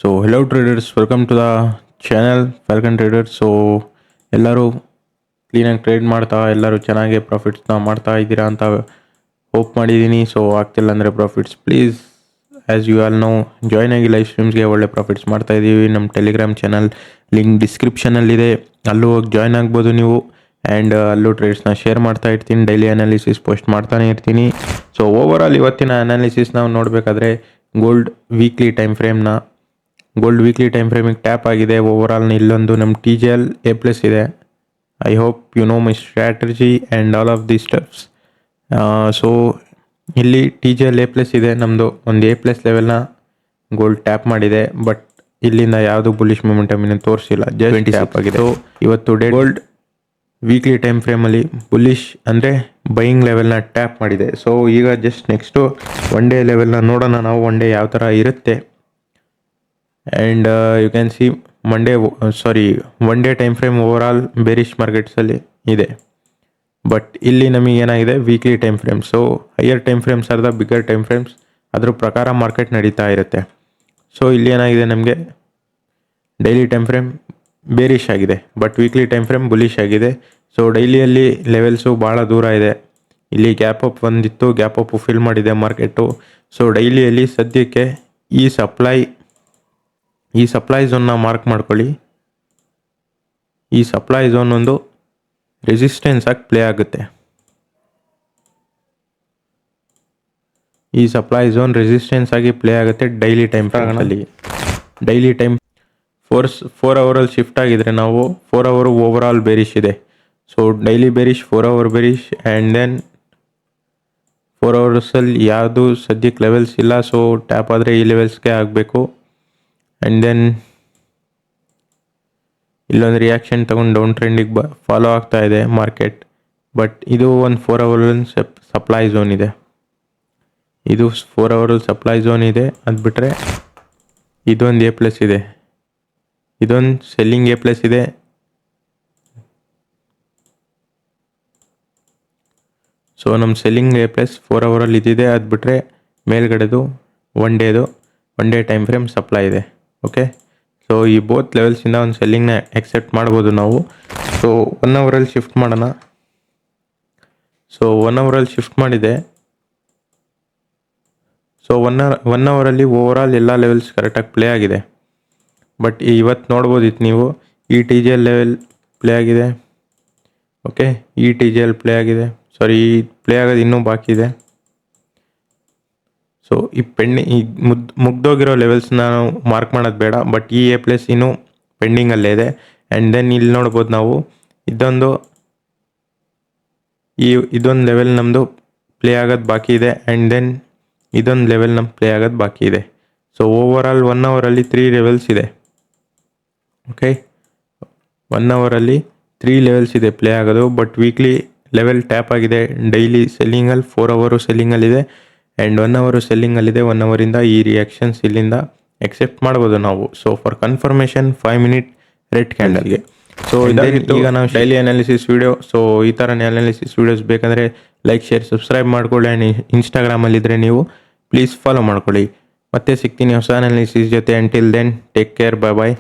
So hello traders, welcome to the channel Falcon traders. So ಎಲ್ಲರೂ ಕ್ಲೀನಾಗಿ trade ಮಾಡ್ತಾ, ಎಲ್ಲರೂ ಚೆನ್ನಾಗಿ ಪ್ರಾಫಿಟ್ಸ್ನ ಮಾಡ್ತಾ ಇದ್ದೀರಾ ಅಂತ ಹೋಪ್ ಮಾಡಿದ್ದೀನಿ. ಸೊ ಆಗ್ತಿಲ್ಲ ಅಂದರೆ profits please as you all know join ಆಗಿ ಲೈವ್ ಸ್ಟ್ರೀಮ್ಸ್ಗೆ ಒಳ್ಳೆ ಪ್ರಾಫಿಟ್ಸ್ ಮಾಡ್ತಾ ಇದ್ದೀವಿ. ನಮ್ಮ ಟೆಲಿಗ್ರಾಮ್ ಚಾನಲ್ ಲಿಂಕ್ ಡಿಸ್ಕ್ರಿಪ್ಷನಲ್ಲಿದೆ, ಅಲ್ಲೂ ಹೋಗಿ ಜಾಯ್ನ್ ಆಗ್ಬೋದು ನೀವು. ಆ್ಯಂಡ್ ಅಲ್ಲೂ ಟ್ರೇಡ್ಸ್ನ ಶೇರ್ ಮಾಡ್ತಾ ಇರ್ತೀನಿ, ಡೈಲಿ ಅನಾಲಿಸಿಸ್ ಪೋಸ್ಟ್ ಮಾಡ್ತಾನೆ ಇರ್ತೀನಿ. ಸೊ ಓವರಾಲ್ ಇವತ್ತಿನ ಅನಾಲಿಸಿಸ್ ನಾವು ನೋಡಬೇಕಾದ್ರೆ ಗೋಲ್ಡ್ ವೀಕ್ಲಿ ಟೈಮ್ ಫ್ರೇಮಿಗೆ ಟ್ಯಾಪ್ ಆಗಿದೆ. ಓವರಾಲ್ ಇಲ್ಲೊಂದು ನಮ್ಮ TGL A+ ಇದೆ. I hope you know my strategy and all of the steps. So ಇಲ್ಲಿ TGL A+ ಇದೆ, ನಮ್ಮದು ಒಂದು A+ ಲೆವೆಲ್ನ ಗೋಲ್ಡ್ ಟ್ಯಾಪ್ ಮಾಡಿದೆ. ಬಟ್ ಇಲ್ಲಿಂದ ಯಾವುದು ಬುಲಿಶ್ ಮೊಮೆಂಟಮ್ ಇನ್ನೂ ತೋರಿಸಿಲ್ಲ, ಜಸ್ಟ್ ಟ್ಯಾಪ್ ಆಗಿದೆ. ಸೊ ಇವತ್ತು ಗೋಲ್ಡ್ ವೀಕ್ಲಿ ಟೈಮ್ ಫ್ರೇಮಲ್ಲಿ ಬುಲಿಶ್ ಅಂದರೆ ಬೈಯಿಂಗ್ ಲೆವೆಲ್ನ ಟ್ಯಾಪ್ ಮಾಡಿದೆ. ಸೊ ಈಗ ಜಸ್ಟ್ ನೆಕ್ಸ್ಟು ಒನ್ ಡೇ ಲೆವೆಲ್ನ ನೋಡೋಣ ನಾವು, ಒನ್ ಡೇ ಯಾವ ಥರ ಇರುತ್ತೆ. And you can see one day time frame overall bearish ಮಾರ್ಕೆಟ್ಸಲ್ಲಿ ಇದೆ. ಬಟ್ ಇಲ್ಲಿ ನಮಗೆ ಏನಾಗಿದೆ weekly time frame. So higher time frames are the bigger time frames, ಅದ್ರ ಪ್ರಕಾರ ಮಾರ್ಕೆಟ್ ನಡೀತಾ ಇರುತ್ತೆ. ಸೊ ಇಲ್ಲಿ ಏನಾಗಿದೆ, ನಮಗೆ ಡೈಲಿ ಟೈಮ್ ಫ್ರೇಮ್ ಬೇರಿಶ್ ಆಗಿದೆ, but weekly time frame bullish ಆಗಿದೆ. ಸೊ ಡೈಲಿಯಲ್ಲಿ ಲೆವೆಲ್ಸು ಭಾಳ ದೂರ ಇದೆ. ಇಲ್ಲಿ ಗ್ಯಾಪ್ ಅಪ್ ಬಂದಿತ್ತು, ಗ್ಯಾಪ್ ಅಪ್ ಫಿಲ್ ಮಾಡಿದೆ ಮಾರ್ಕೆಟು. ಸೊ ಡೈಲಿಯಲ್ಲಿ ಸದ್ಯಕ್ಕೆ ಈ ಸಪ್ಲೈ ಝೋನ್ನ ಮಾರ್ಕ್ ಮಾಡ್ಕೊಳ್ಳಿ. ಈ ಸಪ್ಲೈ ಝೋನ್ ಒಂದು ರೆಸಿಸ್ಟೆನ್ಸ್ ಆಗಿ ಪ್ಲೇ ಆಗುತ್ತೆ. ಈ ಸಪ್ಲೈ ಝೋನ್ ರೆಸಿಸ್ಟೆನ್ಸ್ ಆಗಿ ಪ್ಲೇ ಆಗುತ್ತೆ ಡೈಲಿ ಟೈಮ್ ಫ್ರೇಮಲ್ಲಿ. ಡೈಲಿ ಟೈಮ್ 4 ಅವರಲ್ಲಿ ಶಿಫ್ಟ್ ಆಗಿದ್ರೆ ನಾವು 4 ಅವರು ಓವರ್ ಆಲ್ ಬೇರಿಶ್ ಇದೆ. So daily bearish, 4 hour bearish, and then 4 ಅವರ್ಸಲ್ಲಿ ಯಾವುದು ಸದ್ಯಕ್ಕೆ ಲೆವೆಲ್ಸ್ ಇಲ್ಲ. ಸೊ ಟ್ಯಾಪ್ ಆದರೆ ಈ ಲೆವೆಲ್ಸ್ಗೆ ಆಗಬೇಕು. ಆ್ಯಂಡ್ ದೆನ್ ಇಲ್ಲೊಂದು ರಿಯಾಕ್ಷನ್ ತಗೊಂಡು ಡೌನ್ ಟ್ರೆಂಡಿಗೆ ಫಾಲೋ ಆಗ್ತಾ ಇದೆ ಮಾರ್ಕೆಟ್. ಬಟ್ ಇದು ಒಂದು 4 ಅವರಲ್ಲಿ ಸಪ್ಲೈ ಝೋನ್ ಇದೆ. ಇದು 4 ಅವರಲ್ಲಿ ಸಪ್ಲೈ ಝೋನ್ ಇದೆ. ಅದು ಬಿಟ್ಟರೆ ಇದೊಂದು A+ ಇದೆ, ಇದೊಂದು ಸೆಲ್ಲಿಂಗ್ A+ ಇದೆ. ಸೊ ನಮ್ಮ ಸೆಲ್ಲಿಂಗ್ A+ 4 ಅವರಲ್ಲಿ ಇದಿದೆ. ಅದು ಬಿಟ್ಟರೆ ಮೇಲ್ಗಡೆದು one day time frame supply ಇದೆ. ಓಕೆ, ಸೊ ಈ ಬೋತ್ ಲೆವೆಲ್ಸಿಂದ ಒಂದು ಸೆಲ್ಲಿಂಗ್ನ ಎಕ್ಸೆಪ್ಟ್ ಮಾಡ್ಬೋದು ನಾವು. ಸೊ 1 ಅವರಲ್ಲಿ ಶಿಫ್ಟ್ ಮಾಡೋಣ. ಸೊ 1 ಅವರಲ್ಲಿ ಶಿಫ್ಟ್ ಮಾಡಿದೆ. ಸೊ ಒನ್ ಅವರಲ್ಲಿ ಓವರಾಲ್ ಎಲ್ಲ ಲೆವೆಲ್ಸ್ ಕರೆಕ್ಟಾಗಿ ಪ್ಲೇ ಆಗಿದೆ. ಬಟ್ ಇವತ್ತು ನೋಡ್ಬೋದಿತ್ತು ನೀವು, ಈ TGL ಲೆವೆಲ್ ಪ್ಲೇ ಆಗಿದೆ. ಓಕೆ, ಈ TGL ಪ್ಲೇ ಆಗಿದೆ. ಈ ಪ್ಲೇ ಆಗೋದು ಇನ್ನೂ ಬಾಕಿ ಇದೆ. ಸೊ ಈ ಮುಗ್ದೋಗಿರೋ ಲೆವೆಲ್ಸ್ನ ನಾವು ಮಾರ್ಕ್ ಮಾಡೋದು ಬೇಡ, ಬಟ್ ಈ A+ ಇನ್ನೂ ಪೆಂಡಿಂಗಲ್ಲೇ ಇದೆ. ಆ್ಯಂಡ್ ದೆನ್ ಇಲ್ಲಿ ನೋಡ್ಬೋದು ನಾವು, ಇದೊಂದು ಲೆವೆಲ್ ನಮ್ಮದು ಪ್ಲೇ ಆಗೋದು ಬಾಕಿ ಇದೆ. ಆ್ಯಂಡ್ ದೆನ್ ಇದೊಂದು ಲೆವೆಲ್ ನಮ್ಗೆ ಪ್ಲೇ ಆಗೋದು ಬಾಕಿ ಇದೆ. ಸೊ ಓವರ್ ಆಲ್ 1 ಅವರಲ್ಲಿ 3 ಲೆವೆಲ್ಸ್ ಇದೆ. ಓಕೆ, 1 ಅವರಲ್ಲಿ 3 ಲೆವೆಲ್ಸ್ ಇದೆ ಪ್ಲೇ ಆಗೋದು. ಬಟ್ ವೀಕ್ಲಿ ಲೆವೆಲ್ ಟ್ಯಾಪ್ ಆಗಿದೆ. ಡೈಲಿ ಸೆಲ್ಲಿಂಗಲ್ಲಿ 4 ಅವರು ಸೆಲ್ಲಿಂಗಲ್ಲಿದೆ, ಆ್ಯಂಡ್ 1 ಅವರು ಸೆಲ್ಲಿಂಗಲ್ಲಿದೆ. 1 ಅವರಿಂದ ಈ ರಿಯಾಕ್ಷನ್ಸ್ ಇಲ್ಲಿಂದ ಎಕ್ಸೆಪ್ಟ್ ಮಾಡ್ಬೋದು ನಾವು. So for confirmation 5 minute red ಕ್ಯಾಂಡಲ್ಗೆ. ಸೊ ಈಗ ನಾವು ಡೈಲಿ ಅನಾಲಿಸಿಸ್ ವೀಡಿಯೋ. ಸೊ ಈ ಥರನೇ ಅನಾಲಿಸಿಸ್ ವೀಡಿಯೋಸ್ ಬೇಕಂದರೆ ಲೈಕ್, ಶೇರ್, ಸಬ್ಸ್ಕ್ರೈಬ್ ಮಾಡ್ಕೊಳ್ಳಿ. ಆ್ಯಂಡ್ ಇನ್ಸ್ಟಾಗ್ರಾಮಲ್ಲಿದ್ದರೆ ನೀವು ಪ್ಲೀಸ್ ಫಾಲೋ ಮಾಡ್ಕೊಳ್ಳಿ. ಮತ್ತೆ ಸಿಗ್ತೀನಿ ಹೊಸ ಅನಾಲಿಸಿಸ್ ಜೊತೆ. ಅಂಟಿಲ್ ದೆನ್ ಟೇಕ್ ಕೇರ್, ಬಾಯ್.